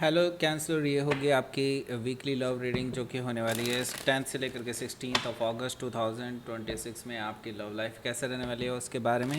Hello cancer, ये होगी आपकी वीकली लव रीडिंग जो कि होने वाली है 10th से लेकर के 16 अगस्त 2026 में। आपकी लव लाइफ कैसे रहने वाली है उसके बारे में।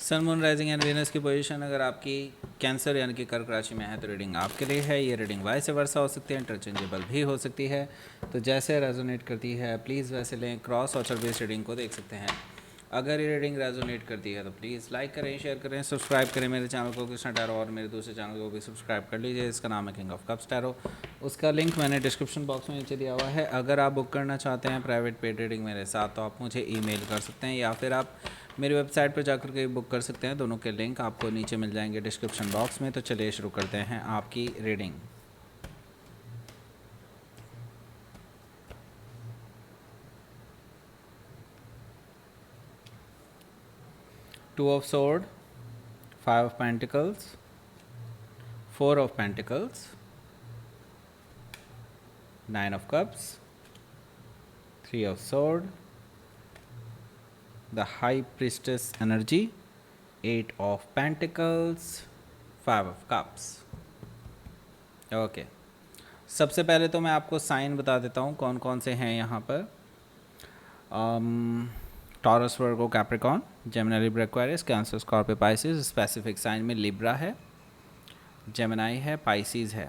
Sun moon rising and Venus की पोजीशन अगर आपकी कैंसर यानी कि कर्क राशि में है तो रीडिंग आपके लिए है। ये रीडिंग वाइस वर्सा हो सकती है, इंटरचेंजेबल भी हो सकती है, तो जैसे रेजोनेट करती है प्लीज़ वैसे लें। क्रॉस और बेस्ड रीडिंग को देख सकते हैं। अगर ये रीडिंग रेजोनेट करती है तो प्लीज़ लाइक करें, शेयर करें, सब्सक्राइब करें मेरे चैनल को कृष्णा टैरो, और मेरे दूसरे चैनल को भी सब्सक्राइब कर लीजिए। इसका नाम है किंग ऑफ कप्स टैरो। उसका लिंक मैंने डिस्क्रिप्शन बॉक्स में नीचे दिया हुआ है। अगर आप बुक करना चाहते हैं प्राइवेट पेड रीडिंग मेरे साथ तो आप मुझे ईमेल कर सकते हैं या फिर आप मेरी वेबसाइट पर जाकर के बुक कर सकते हैं। दोनों के लिंक आपको नीचे मिल जाएंगे डिस्क्रिप्शन बॉक्स में। तो चलिए शुरू करते हैं आपकी reading. Two of sword, five of pentacles, four of pentacles, nine of cups, three of sword, the high priestess energy, eight of pentacles, five of cups। Okay, सबसे पहले तो मैं आपको साइन बता देता हूँ कौन कौन से हैं यहाँ पर। Taurus, Virgo, Capricorn, Gemini, Libra, Aquarius, Cancer, Scorpio, Pisces. Specific sign में लिब्रा है, जेमिनी है, पाइसिस है।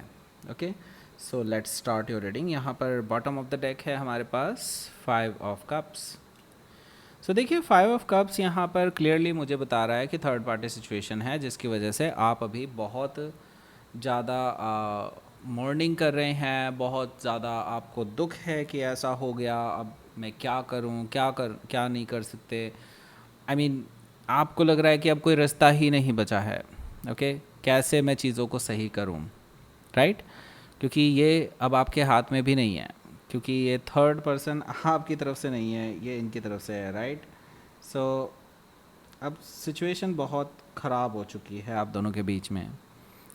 Okay, so let's start your reading. यहाँ पर बॉटम ऑफ द डेक है हमारे पास फाइव ऑफ कप्स। सो देखिए, फाइव ऑफ कप्स यहाँ पर क्लियरली मुझे बता रहा है कि थर्ड पार्टी सिचुएशन है जिसकी वजह से आप अभी बहुत ज़्यादा मॉर्निंग कर रहे हैं। बहुत ज़्यादा आपको दुख है कि ऐसा हो गया, अब मैं क्या करूँ, क्या नहीं कर सकते। आई मीन आपको लग रहा है कि अब कोई रास्ता ही नहीं बचा है। ओके, कैसे मैं चीज़ों को सही करूँ, राइट? क्योंकि ये अब आपके हाथ में भी नहीं है, क्योंकि ये थर्ड पर्सन आपकी तरफ से नहीं है, ये इनकी तरफ से है, राइट? सो अब सिचुएशन बहुत ख़राब हो चुकी है आप दोनों के बीच में।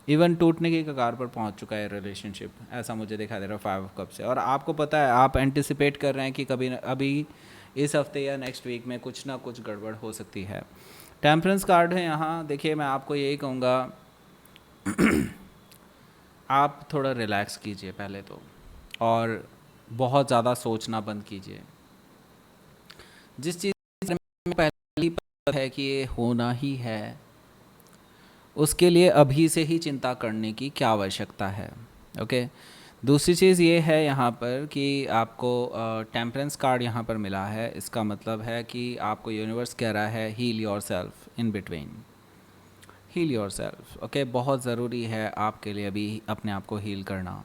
इवन टूटने की कगार पर पहुंच चुका है रिलेशनशिप, ऐसा मुझे दिखा दे रहा है फाइव ऑफ कप से। और आपको पता है, आप एंटिसिपेट कर रहे हैं कि कभी अभी इस हफ्ते या नेक्स्ट वीक में कुछ ना कुछ गड़बड़ हो सकती है। टेम्परेंस कार्ड है यहाँ। देखिए, मैं आपको यही कहूँगा, आप थोड़ा रिलैक्स कीजिए पहले तो, और बहुत ज़्यादा सोचना बंद कीजिए। जिस चीज़ में पहले ही पता है कि ये होना ही है, उसके लिए अभी से ही चिंता करने की क्या आवश्यकता है। ओके, दूसरी चीज़ ये है यहाँ पर कि आपको टेम्परेंस कार्ड यहाँ पर मिला है। इसका मतलब है कि आपको यूनिवर्स कह रहा है heal yourself in between, heal yourself. Okay, बहुत ज़रूरी है आपके लिए अभी अपने आप को हील करना,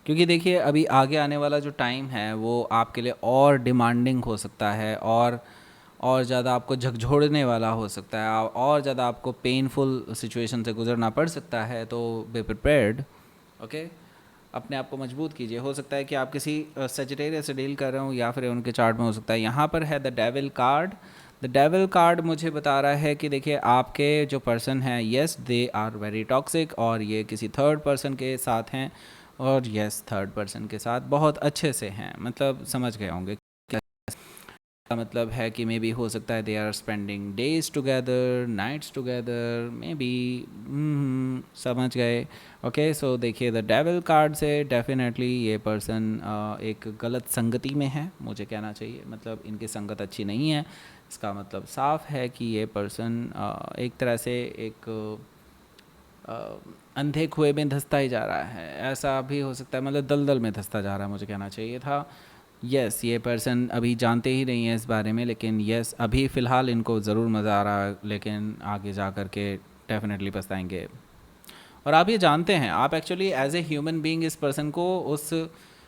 क्योंकि देखिए अभी आगे आने वाला जो टाइम है वो आपके लिए और डिमांडिंग हो सकता है, और ज़्यादा आपको झकझोड़ने वाला हो सकता है, और ज़्यादा आपको पेनफुल सिचुएशन से गुजरना पड़ सकता है। तो बी प्रिपेयर्ड। ओके, अपने आप को मजबूत कीजिए। हो सकता है कि आप किसी सेजिटेरियस से डील कर रहे हो, या फिर उनके चार्ट में हो सकता है। यहाँ पर है the devil card. The devil card मुझे बता रहा है कि देखिए, आपके जो पर्सन हैं, yes they are very toxic, और ये किसी थर्ड पर्सन के साथ हैं, और येस थर्ड पर्सन के साथ बहुत अच्छे से हैं। मतलब समझ गए होंगे का मतलब है कि मे बी हो सकता है they are spending days together, nights together, maybe. समझ गए। ओके, सो देखिए, द डेविल कार्ड से डेफिनेटली ये पर्सन एक गलत संगति में है, मुझे कहना चाहिए। मतलब इनकी संगत अच्छी नहीं है। इसका मतलब साफ है कि ये पर्सन एक तरह से एक अंधे कुएं में धंसता ही जा रहा है। ऐसा भी हो सकता है, मतलब दलदल में धंसता जा रहा है, मुझे कहना चाहिए था। यस, ये पर्सन अभी जानते ही नहीं है इस बारे में, लेकिन यस अभी फ़िलहाल इनको ज़रूर मज़ा आ रहा है, लेकिन आगे जा कर के डेफिनेटली पछताएंगे। और आप ये जानते हैं, आप actually as a human being इस पर्सन को उस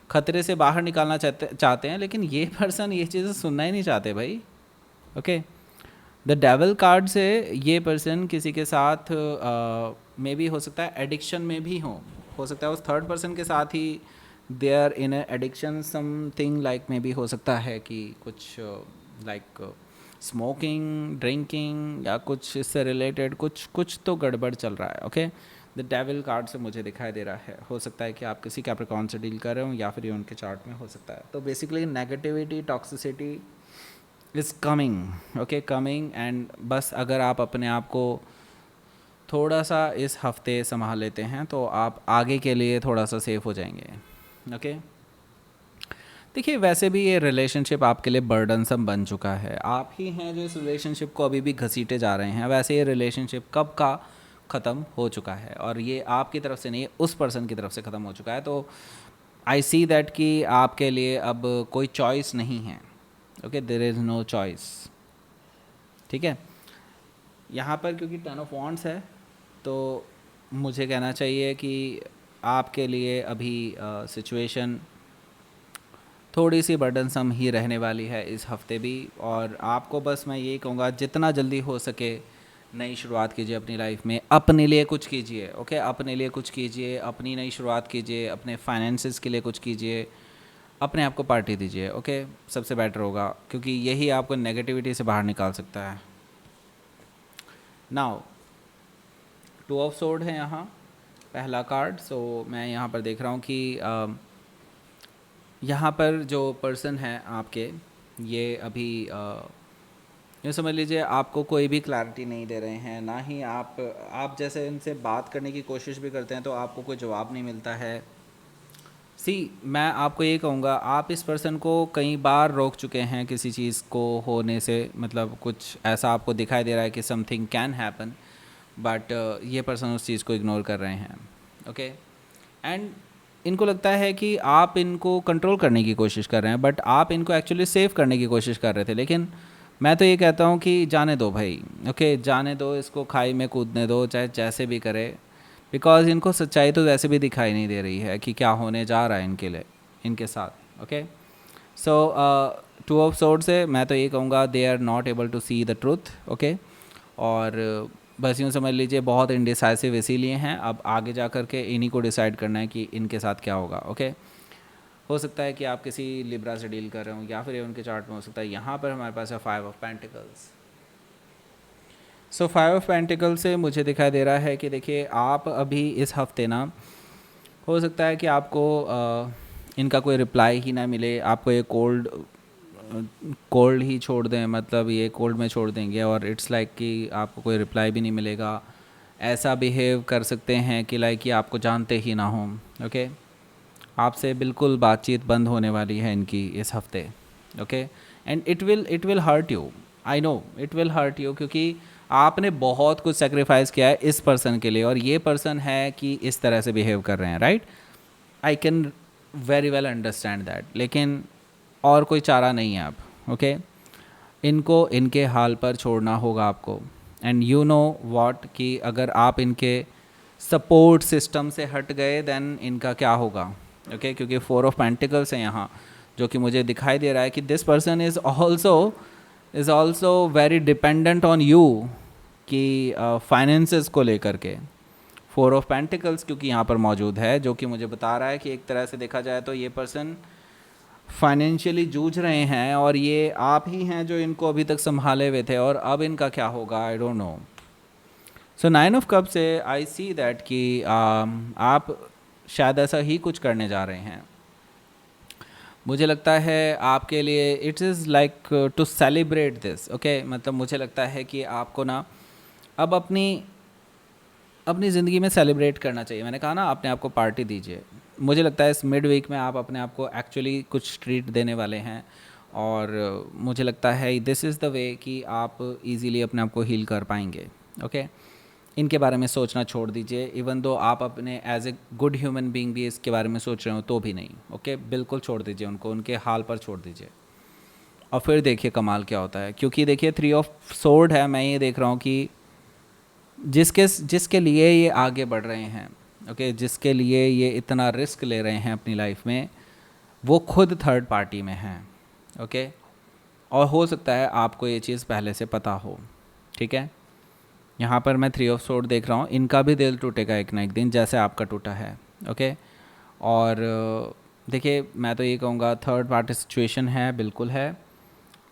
खतरे से बाहर निकालना चाहते हैं, लेकिन ये पर्सन ये चीज़ें सुनना ही नहीं चाहते भाई। ओके, द डेविल कार्ड से ये पर्सन किसी के साथ मे भी हो सकता है एडिक्शन में भी हो सकता है उस थर्ड पर्सन के साथ ही they are in addiction something, like मे भी हो सकता है कि कुछ लाइक स्मोकिंग, ड्रिंकिंग, या कुछ इससे रिलेटेड कुछ कुछ तो गड़बड़ चल रहा है। ओके, द डेविल कार्ड से मुझे दिखाई दे रहा है। हो सकता है कि आप किसी कैप्रिकॉर्न से डील कर रहे हो, या फिर ये उनके चार्ट में हो सकता है। तो basically negativity, toxicity is coming. Okay, coming. And बस अगर आप अपने आप को थोड़ा सा इस हफ्ते संभाल लेते हैं तो आप आगे के लिए थोड़ा सा सेफ हो जाएंगे। ओके, देखिए वैसे भी ये रिलेशनशिप आपके लिए बर्डनसम बन चुका है, आप ही हैं जो इस रिलेशनशिप को अभी भी घसीटे जा रहे हैं। वैसे ये रिलेशनशिप कब का ख़त्म हो चुका है, और ये आपकी तरफ से नहीं, उस पर्सन की तरफ से ख़त्म हो चुका है। तो आई सी दैट कि आपके लिए अब कोई चॉइस नहीं है। Okay, there is no choice. ठीक है, यहाँ पर क्योंकि 10 ऑफ वांड्स है तो मुझे कहना चाहिए कि आपके लिए अभी सिचुएशन थोड़ी सी बर्डनसम ही रहने वाली है इस हफ्ते भी। और आपको बस मैं यही कहूँगा, जितना जल्दी हो सके नई शुरुआत कीजिए अपनी लाइफ में, अपने लिए कुछ कीजिए। ओके, अपने लिए कुछ कीजिए, अपनी नई शुरुआत कीजिए, अपने फाइनेंसेस के लिए कुछ कीजिए, अपने आप को पार्टी दीजिए। ओके, सबसे बेटर होगा, क्योंकि यही आपको नेगेटिविटी से बाहर निकाल सकता है। नाउ 2 ऑफ सोर्ड है यहाँ पहला कार्ड। सो मैं यहाँ पर देख रहा हूँ कि यहाँ पर जो पर्सन है आपके, ये अभी ये समझ लीजिए आपको कोई भी क्लैरिटी नहीं दे रहे हैं, ना ही आप जैसे इनसे बात करने की कोशिश भी करते हैं तो आपको कोई जवाब नहीं मिलता है। सी, मैं आपको ये कहूँगा, आप इस पर्सन को कई बार रोक चुके हैं किसी चीज़ को होने से, मतलब कुछ ऐसा आपको दिखाई दे रहा है कि समथिंग कैन हैपन, बट ये पर्सन उस चीज़ को इग्नोर कर रहे हैं। ओके, एंड इनको लगता है कि आप इनको कंट्रोल करने की कोशिश कर रहे हैं, बट आप इनको एक्चुअली सेव करने की कोशिश कर रहे थे। लेकिन मैं तो ये कहता हूँ कि जाने दो भाई। ओके, जाने दो, इसको खाई में कूदने दो, चाहे जैसे भी करे, बिकॉज इनको सच्चाई तो वैसे भी दिखाई नहीं दे रही है कि क्या होने जा रहा है इनके लिए, इनके साथ। ओके, सो 2 ऑफ सोर्ड से मैं तो ये कहूँगा, they are not able to see the truth. Okay, और बस यूँ समझ लीजिए बहुत इंडिसाइसिव इसीलिए हैं। अब आगे जा कर के इन्हीं को डिसाइड करना है कि इनके साथ क्या होगा। ओके, हो सकता है कि आप किसी लिब्रा से डील कर रहे हो, या फिर ये उनके चार्ट में हो सकता है। यहाँ पर हमारे पास है 5 of pentacles. So 5 of pentacle से मुझे दिखाई दे रहा है कि देखिए आप अभी इस हफ्ते ना, हो सकता है कि आपको इनका कोई रिप्लाई ही ना मिले, आपको ये कोल्ड कोल्ड ही छोड़ दें, मतलब ये कोल्ड में छोड़ देंगे, और इट्स लाइक कि आपको कोई रिप्लाई भी नहीं मिलेगा। ऐसा बिहेव कर सकते हैं कि लाइक कि आपको जानते ही ना हों। ओके, आपसे बिल्कुल बातचीत बंद होने वाली है इनकी इस हफ्ते। Okay, and it will hurt you, I know it will hurt you, क्योंकि आपने बहुत कुछ सेक्रीफाइस किया है इस पर्सन के लिए, और ये पर्सन है कि इस तरह से बिहेव कर रहे हैं। Right, I can very well understand that, लेकिन और कोई चारा नहीं है अब। ओके, इनको इनके हाल पर छोड़ना होगा आपको। एंड यू नो वॉट, कि अगर आप इनके सपोर्ट सिस्टम से हट गए देन इनका क्या होगा। ओके, क्योंकि 4 ऑफ पेंटिकल्स है यहाँ, जो कि मुझे दिखाई दे रहा है कि this person is also very dependent on you, कि फाइनेंसेस को लेकर के 4 ऑफ पेंटिकल्स क्योंकि यहाँ पर मौजूद है, जो कि मुझे बता रहा है कि एक तरह से देखा जाए तो ये पर्सन फाइनेंशियली जूझ रहे हैं, और ये आप ही हैं जो इनको अभी तक संभाले हुए थे, और अब इनका क्या होगा I don't know. So 9 of cup से आई सी दैट कि आप शायद ऐसा ही कुछ करने जा रहे हैं। मुझे लगता है आपके लिए it is like to celebrate this. Okay, मतलब मुझे लगता है कि आपको ना अब अपनी अपनी ज़िंदगी में सेलिब्रेट करना चाहिए। मैंने कहा ना, अपने आप को पार्टी दीजिए। मुझे लगता है इस मिड वीक में आप अपने आप को एक्चुअली कुछ ट्रीट देने वाले हैं, और मुझे लगता है दिस इज़ द वे कि आप इजीली अपने आप को हील कर पाएंगे। ओके, इनके बारे में सोचना छोड़ दीजिए, इवन दो आप अपने as a good human being भी इसके बारे में सोच रहे हो तो भी नहीं। ओके, बिल्कुल छोड़ दीजिए उनको, उनके हाल पर छोड़ दीजिए, और फिर देखिए कमाल क्या होता है। क्योंकि देखिए 3 ऑफ सोर्ड है, मैं ये देख रहा हूँ कि जिसके जिसके लिए ये आगे बढ़ रहे हैं, ओके, जिसके लिए ये इतना रिस्क ले रहे हैं अपनी लाइफ में, वो खुद थर्ड पार्टी में हैं। ओके, और हो सकता है आपको ये चीज़ पहले से पता हो। ठीक है, यहाँ पर मैं 3 ऑफ सोर्ड देख रहा हूँ, इनका भी दिल टूटेगा एक ना एक दिन, जैसे आपका टूटा है। ओके, और देखिए मैं तो ये कहूँगा थर्ड पार्टी सिचुएशन है, बिल्कुल है,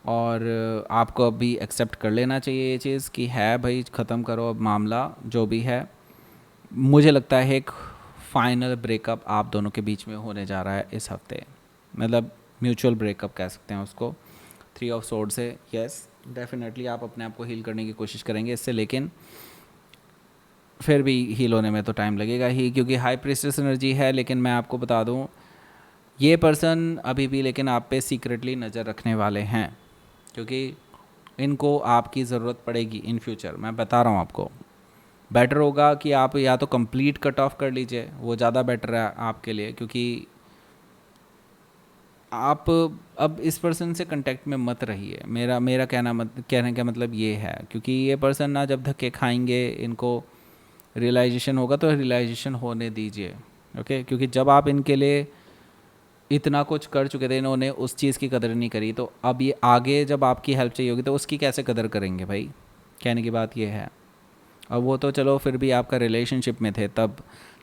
और आपको अभी एक्सेप्ट कर लेना चाहिए ये चीज़ कि है भाई, ख़त्म करो अब मामला जो भी है। मुझे लगता है एक फाइनल ब्रेकअप आप दोनों के बीच में होने जा रहा है इस हफ्ते, मतलब म्यूचुअल ब्रेकअप कह सकते हैं उसको 3 ऑफ सोर्ड से। यस, डेफिनेटली आप अपने आप को हील करने की कोशिश करेंगे इससे, लेकिन फिर भी हील होने में तो टाइम लगेगा ही, क्योंकि हाई प्रीस्टेस एनर्जी है। लेकिन मैं आपको बता दूं, ये पर्सन अभी भी लेकिन आप पे सीक्रेटली नज़र रखने वाले हैं, क्योंकि इनको आपकी ज़रूरत पड़ेगी इन फ्यूचर। मैं बता रहा हूँ आपको, बेटर होगा कि आप या तो कंप्लीट कट ऑफ कर लीजिए, वो ज़्यादा बेटर है आपके लिए, क्योंकि आप अब इस पर्सन से कांटेक्ट में मत रहिए। मेरा कहने का मतलब ये है, क्योंकि ये पर्सन ना जब धक्के खाएंगे, इनको रियलाइजेशन होगा तो रियलाइजेशन होने दीजिए। ओके, क्योंकि जब आप इनके लिए इतना कुछ कर चुके थे, इन्होंने उस चीज़ की कदर नहीं करी, तो अब ये आगे जब आपकी हेल्प चाहिए होगी तो उसकी कैसे कदर करेंगे भाई। कहने की बात ये है। अब वो तो चलो फिर भी आपका रिलेशनशिप में थे, तब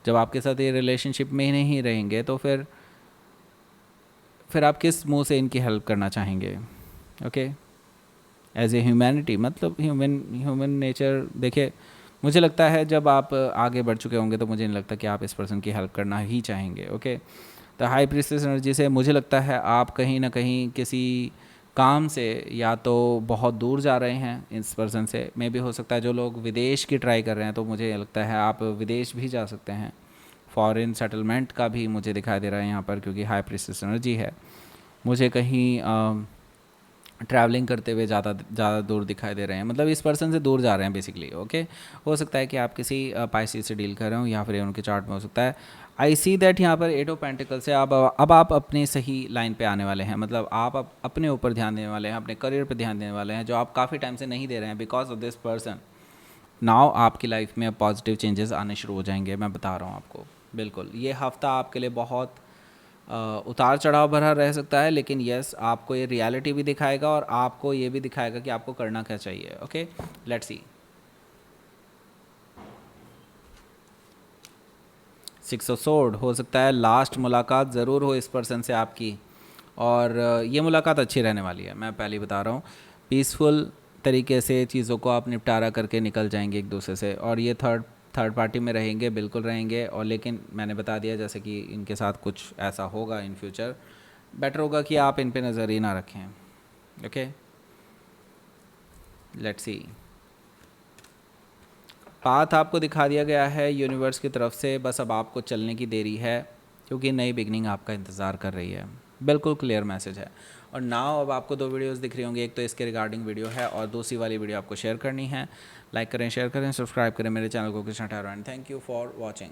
जब आपके साथ ये रिलेशनशिप में ही नहीं रहेंगे तो फिर आप किस मुंह से इनकी हेल्प करना चाहेंगे। ओके, एज ए ह्यूमैनिटी, मतलब ह्यूमन नेचर। देखिए, मुझे लगता है जब आप आगे बढ़ चुके होंगे तो मुझे नहीं लगता कि आप इस पर्सन की हेल्प करना ही चाहेंगे। ओके, तो हाई प्रीस्टेस एनर्जी से मुझे लगता है आप कहीं ना कहीं किसी काम से या तो बहुत दूर जा रहे हैं इस पर्सन से। मे भी हो सकता है जो लोग विदेश की ट्राई कर रहे हैं, तो मुझे लगता है आप विदेश भी जा सकते हैं। फॉरेन सेटलमेंट का भी मुझे दिखाई दे रहा है यहाँ पर, क्योंकि हाई प्रीस्टेस एनर्जी है। मुझे कहीं ट्रैवलिंग करते हुए ज़्यादा दूर दिखाई दे रहे हैं, मतलब इस पर्सन से दूर जा रहे हैं बेसिकली। ओके, हो सकता है कि आप किसी पाइसी से डील कर रहे हो, या फिर उनके चार्ट में हो सकता है। आई सी दैट यहाँ पर 8 ऑफ पेंटिकल से अब आप अपने सही लाइन पे आने वाले हैं, मतलब आप अपने ऊपर ध्यान देने वाले हैं, अपने करियर पे ध्यान देने वाले हैं, जो आप काफ़ी टाइम से नहीं दे रहे हैं। Because of this person now आपकी लाइफ में पॉजिटिव चेंजेस आने शुरू हो जाएंगे, मैं बता रहा हूँ आपको। बिल्कुल, ये हफ्ता आपके लिए बहुत उतार चढ़ाव भरा रह सकता है, लेकिन यस, आपको ये रियलिटी भी दिखाएगा और आपको ये भी दिखाएगा कि आपको करना क्या चाहिए। Okay, let's see. 6 of sword, हो सकता है लास्ट मुलाकात ज़रूर हो इस पर्सन से आपकी, और ये मुलाकात अच्छी रहने वाली है, मैं पहले ही बता रहा हूँ। पीसफुल तरीके से चीज़ों को आप निपटारा करके निकल जाएंगे एक दूसरे से, और ये थर्ड पार्टी में रहेंगे, बिल्कुल रहेंगे। और लेकिन मैंने बता दिया जैसे कि इनके साथ कुछ ऐसा होगा इन फ्यूचर, बेटर होगा कि आप इन पे नज़र ही ना रखें। Okay, let's see. पाथ आपको दिखा दिया गया है यूनिवर्स की तरफ से, बस अब आपको चलने की देरी है, क्योंकि नई बिगनिंग आपका इंतज़ार कर रही है। बिल्कुल क्लियर मैसेज है। और नाउ अब आपको 2 वीडियोस दिख रही होंगी, एक तो इसके रिगार्डिंग वीडियो है, और दूसरी वाली वीडियो आपको शेयर करनी है। लाइक करें, शेयर करें, सब्सक्राइब करें मेरे चैनल को Krishna Thakur. Thank you for watching.